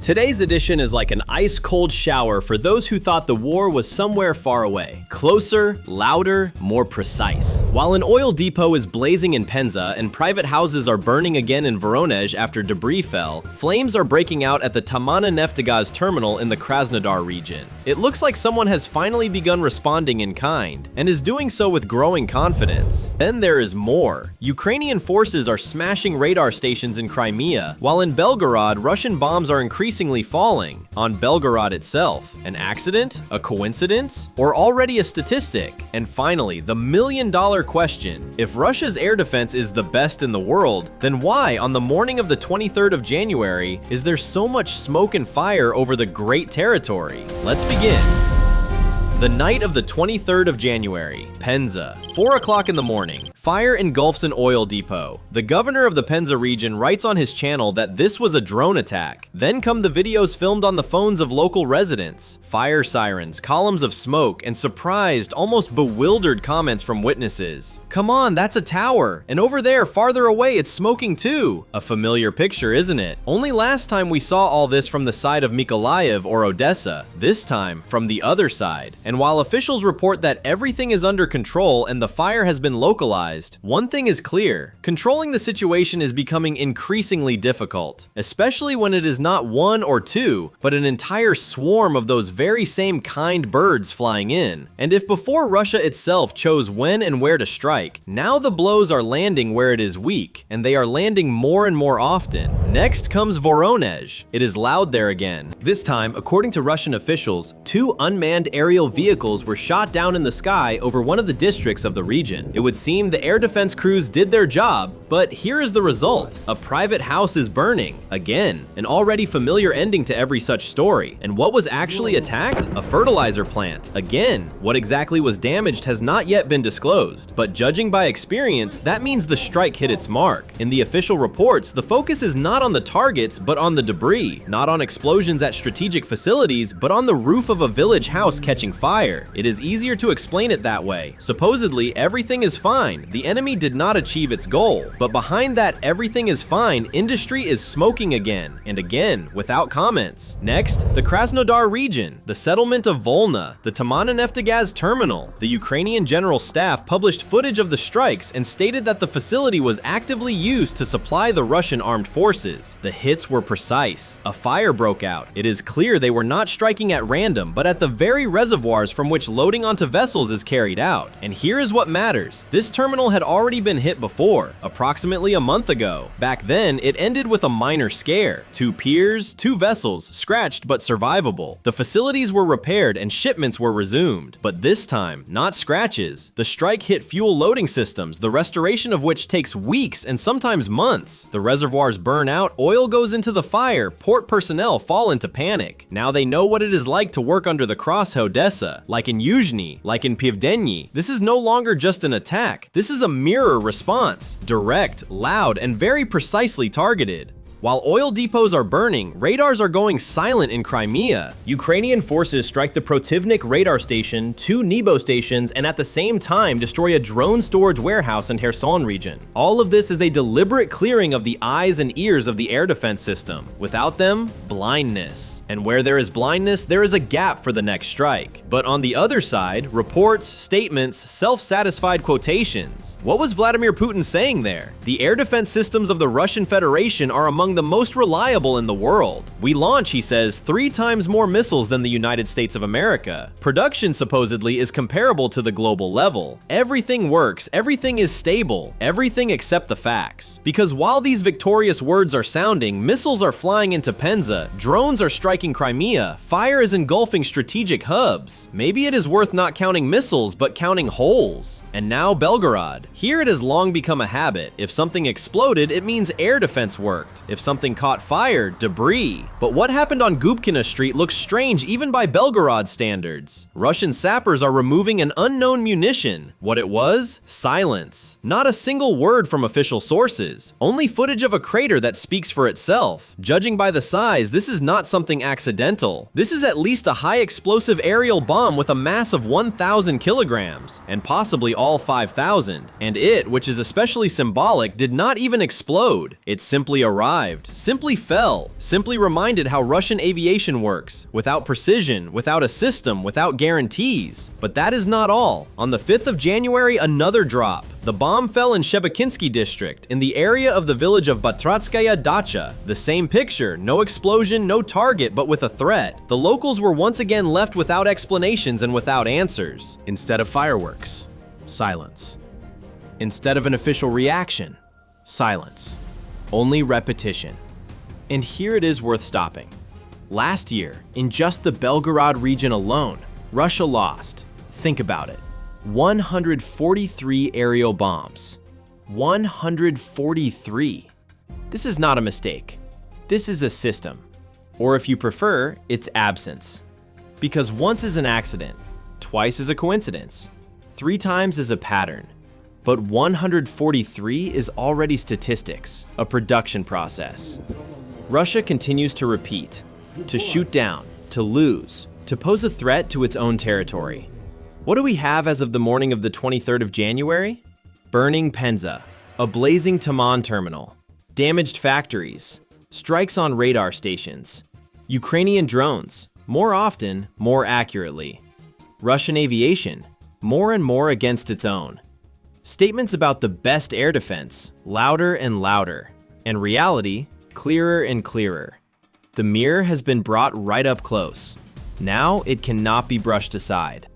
Today's edition is like an ice-cold shower for those who thought the war was somewhere far away. Closer, louder, more precise. While an oil depot is blazing in Penza and private houses are burning again in Voronezh after debris fell, flames are breaking out at the Tamanneneftegaz terminal in the Krasnodar region. It looks like someone has finally begun responding in kind, and is doing so with growing confidence. Then there is more. Ukrainian forces are smashing radar stations in Crimea, while in Belgorod, Russian bombs are increasingly falling on Belgorod itself. An accident? A coincidence? Or already a statistic? And finally, the million-dollar question. If Russia's air defense is the best in the world, then why, on the morning of the 23rd of January, is there so much smoke and fire over the great territory? Let's begin. The night of the 23rd of January, Penza. 4 o'clock in the morning. Fire engulfs an oil depot. The governor of the Penza region writes on his channel that this was a drone attack. Then come the videos filmed on the phones of local residents. Fire sirens, columns of smoke, and surprised, almost bewildered comments from witnesses. Come on, that's a tower. And over there, farther away, it's smoking too. A familiar picture, isn't it? Only last time we saw all this from the side of Mykolaiv or Odesa. This time, from the other side. And while officials report that everything is under control and the fire has been localized, one thing is clear. Controlling the situation is becoming increasingly difficult, especially when it is not one or two, but an entire swarm of those very same kind birds flying in. And if before Russia itself chose when and where to strike, now the blows are landing where it is weak, and they are landing more and more often. Next comes Voronezh. It is loud there again. This time, according to Russian officials, 2 unmanned aerial vehicles were shot down in the sky over one of the districts of the region. It would seem the air defense crews did their job, but here is the result. A private house is burning. Again, an already familiar ending to every such story. And what was actually attacked? A fertilizer plant. Again, what exactly was damaged has not yet been disclosed, but judging by experience, that means the strike hit its mark. In the official reports, the focus is not on the targets, but on the debris. Not on explosions at strategic facilities, but on the roof of a village house catching fire. It is easier to explain it that way. Supposedly, everything is fine. The enemy did not achieve its goal. But behind that everything is fine, industry is smoking again, and again, without comments. Next, the Krasnodar region, the settlement of Volna, the Tamanneneftegaz terminal. The Ukrainian General Staff published footage of the strikes and stated that the facility was actively used to supply the Russian armed forces. The hits were precise. A fire broke out. It is clear they were not striking at random, but at the very reservoirs from which loading onto vessels is carried out. And here is what matters. This terminal had already been hit before, approximately a month ago. Back then, it ended with a minor scare. 2 piers, 2 vessels, scratched but survivable. The facilities were repaired and shipments were resumed. But this time, not scratches. The strike hit fuel loading systems, the restoration of which takes weeks and sometimes months. The reservoirs burn out, oil goes into the fire, port personnel fall into panic. Now they know what it is like to work under the cross Odesa, like in Yuzhny, like in Pivdeny. This is no longer just an attack. This is a mirror response. Direct, loud, and very precisely targeted. While oil depots are burning, radars are going silent in Crimea. Ukrainian forces strike the Protivnik radar station, 2 Nebo stations, and at the same time destroy a drone storage warehouse in Kherson region. All of this is a deliberate clearing of the eyes and ears of the air defense system. Without them, blindness. And where there is blindness, there is a gap for the next strike. But on the other side, reports, statements, self-satisfied quotations. What was Vladimir Putin saying there? The air defense systems of the Russian Federation are among the most reliable in the world. We launch, he says, 3 times more missiles than the United States of America. Production, supposedly, is comparable to the global level. Everything works, everything is stable, everything except the facts. Because while these victorious words are sounding, missiles are flying into Penza, drones are striking Crimea, fire is engulfing strategic hubs. Maybe it is worth not counting missiles, but counting holes. And now Belgorod. Here it has long become a habit. If something exploded, it means air defense worked. If something caught fire, debris. But what happened on Gubkina Street looks strange even by Belgorod standards. Russian sappers are removing an unknown munition. What it was? Silence. Not a single word from official sources. Only footage of a crater that speaks for itself. Judging by the size, this is not something accidental. This is at least a high-explosive aerial bomb with a mass of 1,000 kilograms, and possibly all 5,000. And it, which is especially symbolic, did not even explode. It simply arrived, simply fell, simply reminded how Russian aviation works, without precision, without a system, without guarantees. But that is not all. On the 5th of January, another drop. The bomb fell in Shebekinsky district, in the area of the village of Batratskaya Dacha. The same picture, no explosion, no target, but with a threat. The locals were once again left without explanations and without answers. Instead of fireworks, silence. Instead of an official reaction, silence. Only repetition. And here it is worth stopping. Last year, in just the Belgorod region alone, Russia lost, think about it, 143 aerial bombs. 143. This is not a mistake. This is a system. Or if you prefer, it's absence. Because once is an accident, twice is a coincidence, 3 times is a pattern. But 143 is already statistics, a production process. Russia continues to repeat, to shoot down, to lose, to pose a threat to its own territory. What do we have as of the morning of the 23rd of January? Burning Penza, a blazing Taman terminal, damaged factories, strikes on radar stations, Ukrainian drones, more often, more accurately, Russian aviation, more and more against its own. Statements about the best air defense, louder and louder, and reality, clearer and clearer. The mirror has been brought right up close. Now it cannot be brushed aside.